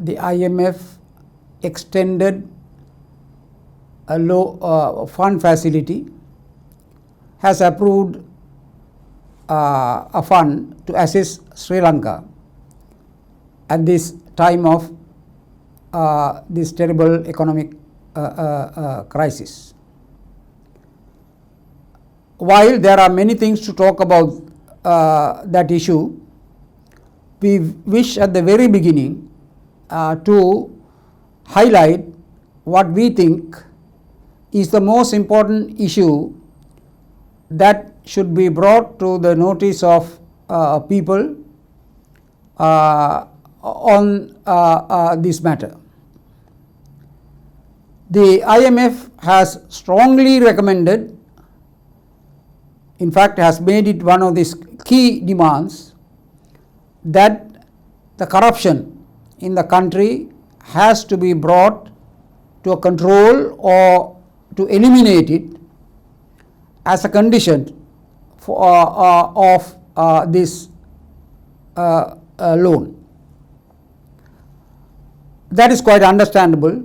the IMF extended a low fund facility, has approved a fund to assist Sri Lanka at this time of this terrible economic crisis. While there are many things to talk about that issue, we wish at the very beginning to highlight what we think is the most important issue that should be brought to the notice of people on this matter. The IMF has strongly recommended, in fact has made it one of its key demands, that the corruption in the country has to be brought to a control or to eliminate it as a condition for, of this loan. That is quite understandable,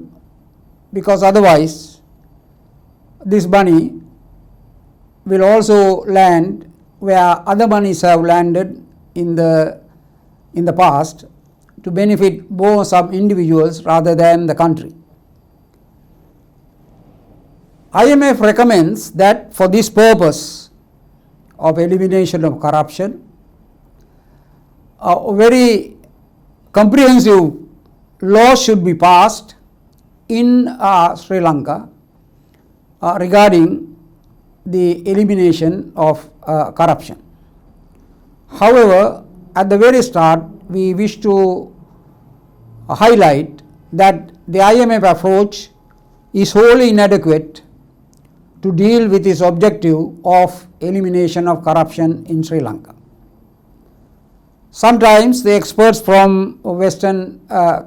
because otherwise this money will also land where other monies have landed in the past, to benefit more some individuals rather than the country. IMF recommends that for this purpose of elimination of corruption, a very comprehensive law should be passed in Sri Lanka regarding the elimination of corruption. However, at the very start, we wish to highlight that the IMF approach is wholly inadequate to deal with its objective of elimination of corruption in Sri Lanka. Sometimes the experts from Western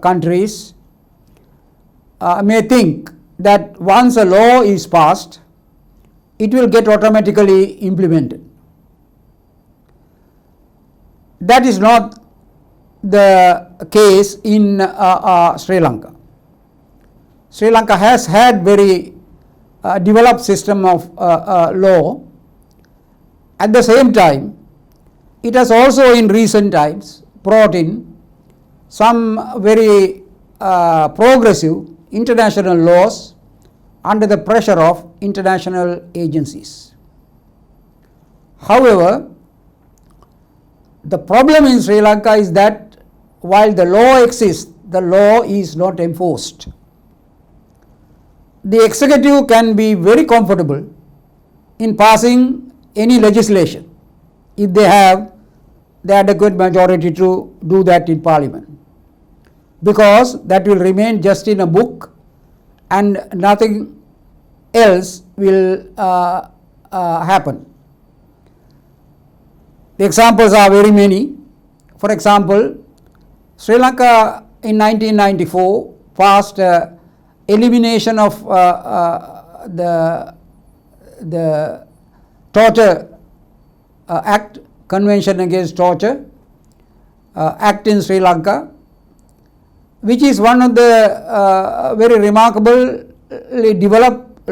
countries may think that once a law is passed, it will get automatically implemented. That is not the case in Sri Lanka. Sri Lanka has had very developed system of law. At the same time, it has also in recent times brought in some very progressive international laws under the pressure of international agencies. However, the problem in Sri Lanka is that while the law exists, the law is not enforced. The executive can be very comfortable in passing any legislation if they have the adequate majority to do that in Parliament, because that will remain just in a book and nothing else will happen. The examples are very many. For example, Sri Lanka in 1994 passed elimination of the Torture Act, Convention Against Torture Act in Sri Lanka, which is one of the very remarkably developed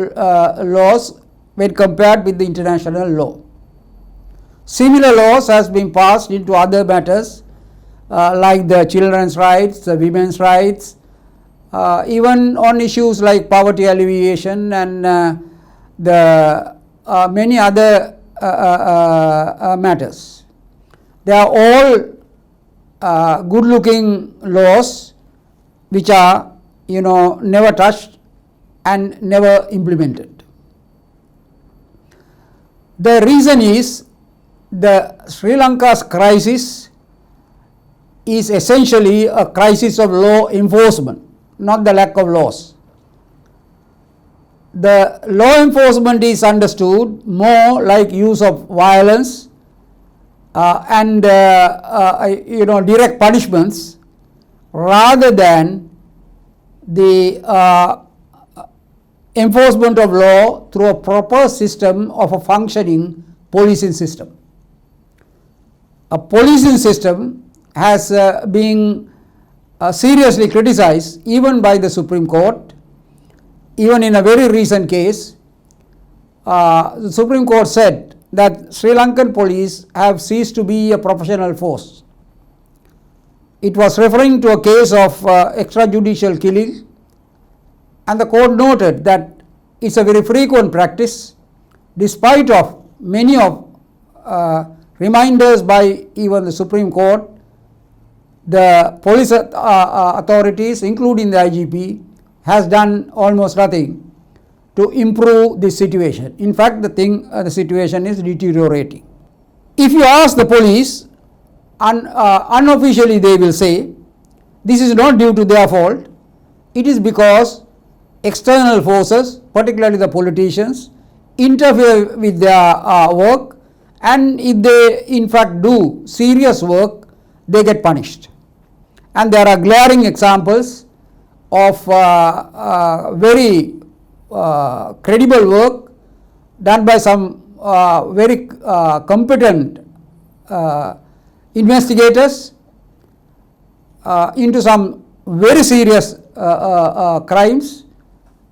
laws when compared with the international law. Similar laws has been passed into other matters like the children's rights, the women's rights, even on issues like poverty alleviation and the many other matters. They are all good-looking laws which are, never touched and never implemented. The reason is the Sri Lanka's crisis is essentially a crisis of law enforcement, not the lack of laws. The law enforcement is understood more like use of violence and direct punishments rather than the enforcement of law through a proper system of a functioning policing system. A policing system has been seriously criticized even by the Supreme Court. Even in a very recent case, the Supreme Court said that Sri Lankan police have ceased to be a professional force. It was referring to a case of extrajudicial killing, and the court noted that it's a very frequent practice, despite of many of reminders by even the Supreme Court. The police authorities, including the IGP, has done almost nothing to improve this situation. In fact, the situation is deteriorating. If you ask the police, unofficially they will say this is not due to their fault. It is because external forces, particularly the politicians, interfere with their work, and if they in fact do serious work, they get punished. And there are glaring examples of very credible work done by some very competent investigators into some very serious crimes,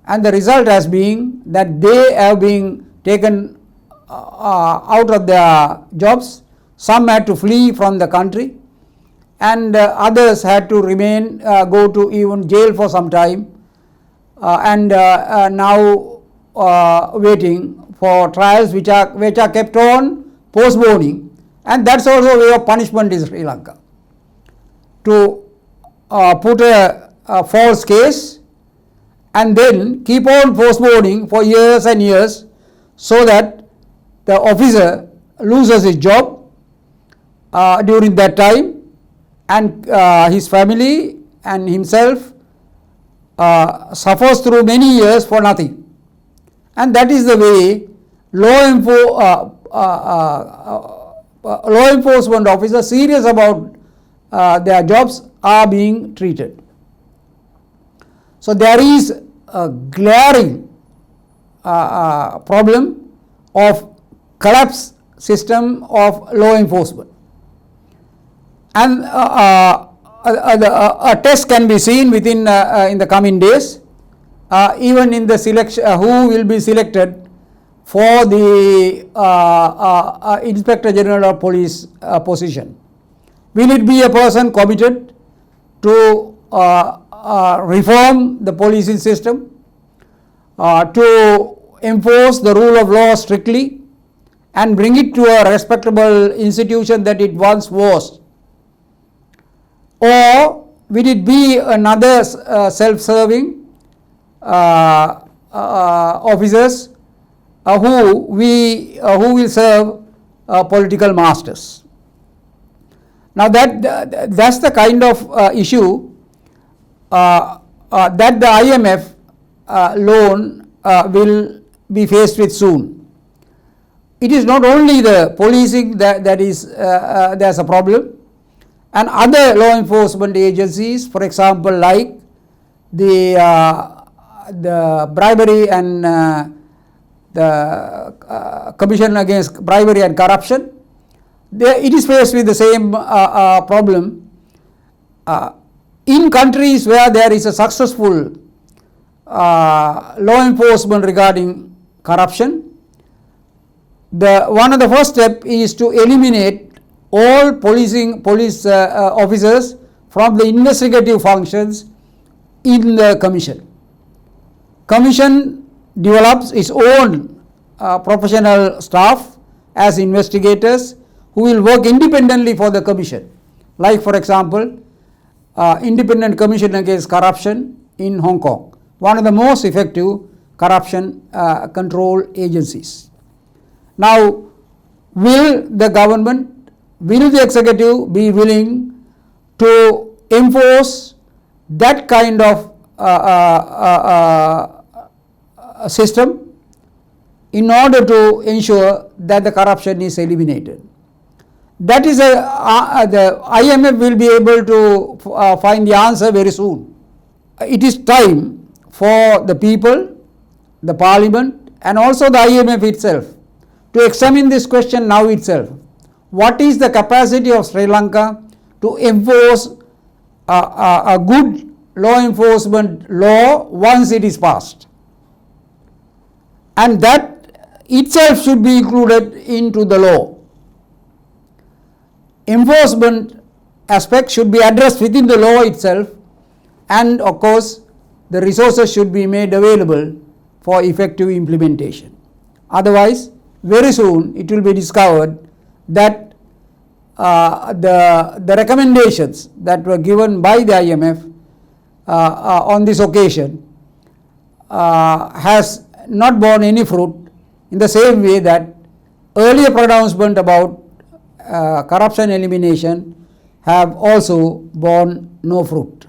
and the result has been that they have been taken out of their jobs. Some had to flee from the country, and others had to remain, go to even jail for some time, and now waiting for trials which are kept on postponing. And that's also a way of punishment in Sri Lanka, to put a false case and then keep on postponing for years and years, so that the officer loses his job during that time, and his family and himself suffers through many years for nothing. And that is the way law enforcement officers serious about their jobs are being treated. So there is a glaring problem of collapsed system of law enforcement. And a test can be seen within in the coming days, even in the selection, who will be selected for the Inspector General of Police position. Will it be a person committed to reform the policing system, to enforce the rule of law strictly and bring it to a respectable institution that it once was? Or will it be another self-serving officers who will serve political masters? Now that's the kind of issue that the IMF loan will be faced with soon. It is not only the policing that is there's a problem, and other law enforcement agencies, for example, like the bribery and the Commission Against Bribery and Corruption, it is faced with the same problem. In countries where there is a successful law enforcement regarding corruption, one of the first steps is to eliminate all police officers from the investigative functions in the Commission. Commission develops its own professional staff as investigators who will work independently for the Commission. Like, for example, Independent Commission Against Corruption in Hong Kong, one of the most effective corruption control agencies. Now, will the government, will the executive be willing to enforce that kind of system in order to ensure that the corruption is eliminated? That is the IMF will be able to find the answer very soon. It is time for the people, the parliament, and also the IMF itself to examine this question now itself. What is the capacity of Sri Lanka to enforce a good law enforcement law once it is passed, and that itself should be included into the law. Enforcement aspect should be addressed within the law itself, and of course the resources should be made available for effective implementation. Otherwise, very soon it will be discovered that the recommendations that were given by the IMF on this occasion has not borne any fruit, in the same way that earlier pronouncement about corruption elimination have also borne no fruit.